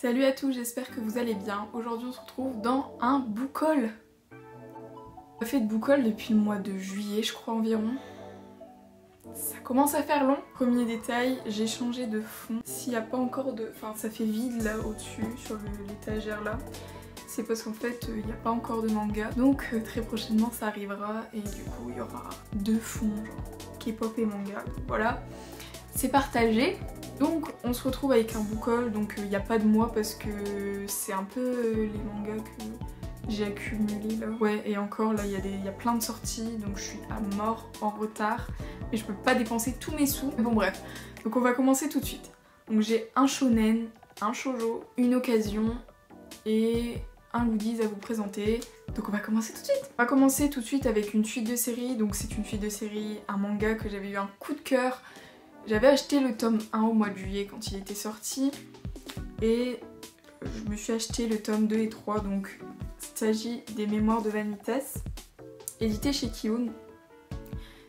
Salut à tous, j'espère que vous allez bien. Aujourd'hui on se retrouve dans un book haul. J'ai fait de book haul depuis le mois de juillet je crois environ. Ça commence à faire long. Premier détail, j'ai changé de fond. S'il n'y a pas encore de... Enfin ça fait vide là au-dessus sur l'étagère là. C'est parce qu'en fait il n'y a pas encore de manga. Donc très prochainement ça arrivera et du coup il y aura deux fonds genre K-pop et manga. Donc, voilà, c'est partagé. Donc on se retrouve avec un book haul, donc il n'y a pas de mois parce que c'est un peu les mangas que j'ai accumulés là. Ouais, et encore là il y a plein de sorties donc je suis à mort en retard mais je peux pas dépenser tous mes sous. Bon bref, donc on va commencer tout de suite. Donc j'ai un shonen, un shoujo, une occasion et un goodies à vous présenter. Donc on va commencer tout de suite. On va commencer tout de suite avec une suite de série. Donc c'est une suite de série, un manga que j'avais eu un coup de cœur. J'avais acheté le tome 1 au mois de juillet quand il était sorti et je me suis acheté le tome 2 et 3, donc il s'agit des Mémoires de Vanitas, édité chez Kiun.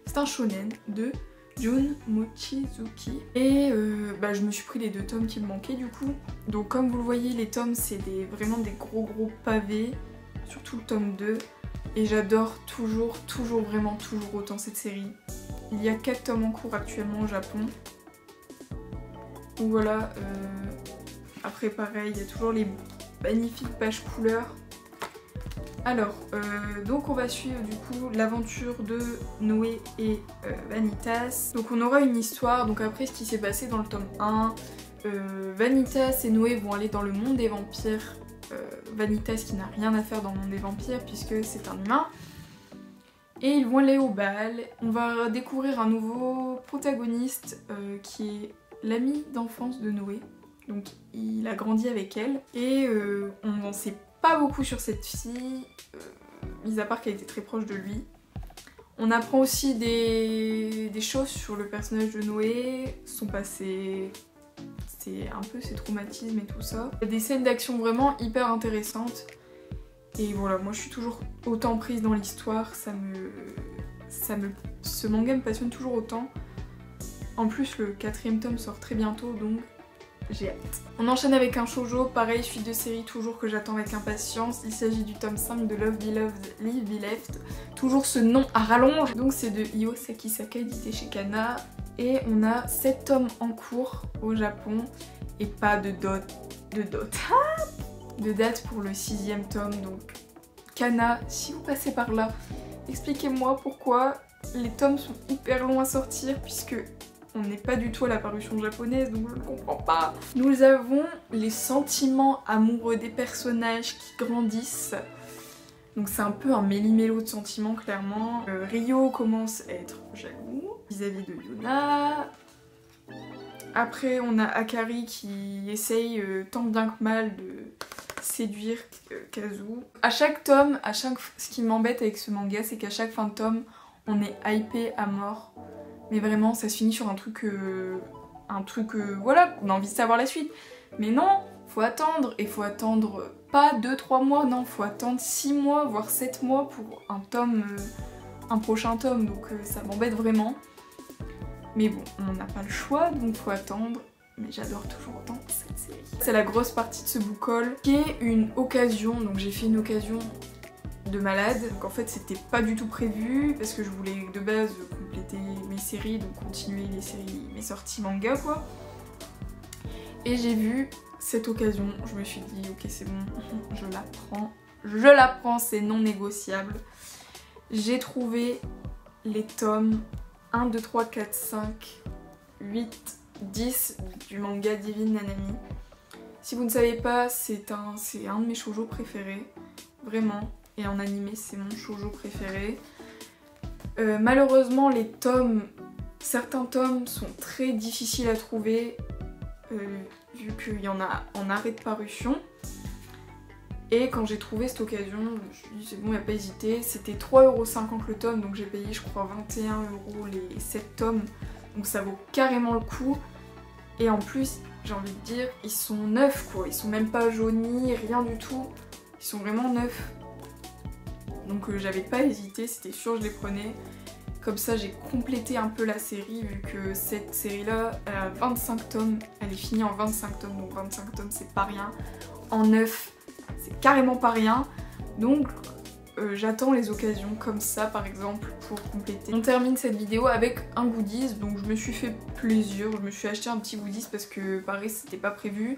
C'est un shonen de Jun Mochizuki et je me suis pris les deux tomes qui me manquaient du coup. Donc comme vous le voyez, les tomes c'est vraiment des gros pavés, surtout le tome 2, et j'adore toujours autant cette série. Il y a 4 tomes en cours actuellement au Japon. Donc voilà, après pareil, il y a toujours les magnifiques pages couleurs. Alors, donc on va suivre du coup l'aventure de Noé et Vanitas. Donc on aura une histoire, donc après ce qui s'est passé dans le tome 1, Vanitas et Noé vont aller dans le monde des vampires. Vanitas qui n'a rien à faire dans le monde des vampires puisque c'est un humain. Et ils vont aller au bal. On va découvrir un nouveau protagoniste qui est l'ami d'enfance de Noé. Donc il a grandi avec elle. Et on n'en sait pas beaucoup sur cette fille, mis à part qu'elle était très proche de lui. On apprend aussi des choses sur le personnage de Noé, son passé, c'est un peu ses traumatismes et tout ça. Il y a des scènes d'action vraiment hyper intéressantes. Et voilà, moi je suis toujours autant prise dans l'histoire, ce manga me passionne toujours autant. En plus le 4e tome sort très bientôt donc j'ai hâte. On enchaîne avec un shoujo, pareil, suite de série toujours que j'attends avec impatience. Il s'agit du tome 5 de Love Beloved, Live Be Left. Toujours ce nom à rallonge. Donc c'est de Io Sakisaka, édité chez Kana. Et on a 7 tomes en cours au Japon et pas de date pour le 6e tome, donc Kana, si vous passez par là, expliquez-moi pourquoi les tomes sont hyper longs à sortir puisque on n'est pas du tout à la parution japonaise, donc je ne comprends pas. Nous avons les sentiments amoureux des personnages qui grandissent, donc c'est un peu un méli-mélo de sentiments clairement. Ryo commence à être jaloux vis-à-vis de Yuna. Après on a Akari qui essaye tant bien que mal de séduire Kazu. À chaque tome, ce qui m'embête avec ce manga, c'est qu'à chaque fin de tome, on est hypé à mort. Mais vraiment, ça se finit sur un truc voilà, on a envie de savoir la suite. Mais non, faut attendre, et faut attendre pas 2-3 mois, non, faut attendre 6 mois, voire 7 mois pour un prochain tome, donc ça m'embête vraiment. Mais bon, on n'a pas le choix, donc faut attendre. Mais j'adore toujours autant cette série. C'est la grosse partie de ce book haul qui est une occasion, donc j'ai fait une occasion de malade. Donc en fait c'était pas du tout prévu parce que je voulais de base compléter mes séries, donc continuer mes sorties manga quoi. Et j'ai vu cette occasion, je me suis dit ok c'est bon, je la prends, c'est non négociable. J'ai trouvé les tomes 1, 2, 3, 4, 5, 8, 10 du manga Divine Nanami. Si vous ne savez pas, c'est un de mes shoujo préférés, vraiment, et en animé c'est mon shoujo préféré. Malheureusement certains tomes sont très difficiles à trouver vu qu'il y en a en arrêt de parution. Et quand j'ai trouvé cette occasion, je me suis dit c'est bon, il n'y a pas hésité. C'était 3,50€ le tome, donc j'ai payé je crois 21€ les 7 tomes. Donc ça vaut carrément le coup. Et en plus, j'ai envie de dire, ils sont neufs quoi. Ils sont même pas jaunis, rien du tout. Ils sont vraiment neufs. Donc j'avais pas hésité, c'était sûr je les prenais. Comme ça j'ai complété un peu la série vu que cette série là elle a 25 tomes, elle est finie en 25 tomes, donc 25 tomes c'est pas rien. En 9 c'est carrément pas rien, donc j'attends les occasions comme ça par exemple pour compléter. On termine cette vidéo avec un goodies, donc je me suis fait plaisir, je me suis acheté un petit goodies parce que pareil c'était pas prévu.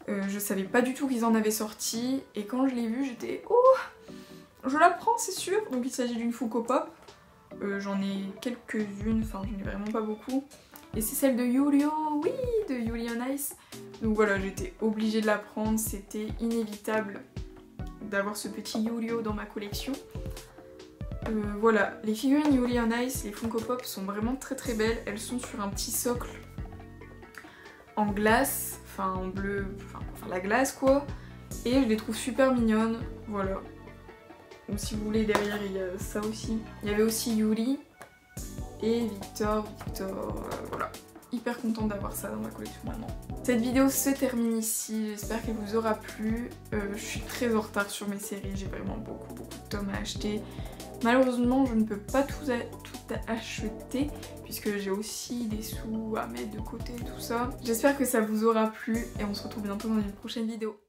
Je savais pas du tout qu'ils en avaient sorti et quand je l'ai vu j'étais oh je la prends c'est sûr. Donc il s'agit d'une Funko Pop, j'en ai quelques-unes, enfin j'en ai vraiment pas beaucoup. Et c'est celle de Yuri, oui, de Yuri on Ice. Donc voilà, j'étais obligée de la prendre, c'était inévitable d'avoir ce petit Yuri dans ma collection. Voilà, les figurines Yuri on Ice, les Funko Pop sont vraiment très très belles. Elles sont sur un petit socle en glace, enfin en bleu, enfin la glace quoi. Et je les trouve super mignonnes, voilà. Donc si vous voulez, derrière il y a ça aussi. Il y avait aussi Yuri et Victor, voilà. Hyper contente d'avoir ça dans ma collection maintenant. Cette vidéo se termine ici, j'espère qu'elle vous aura plu. Je suis très en retard sur mes séries, j'ai vraiment beaucoup de tomes à acheter. Malheureusement je ne peux pas tout acheter puisque j'ai aussi des sous à mettre de côté et tout ça. J'espère que ça vous aura plu et on se retrouve bientôt dans une prochaine vidéo.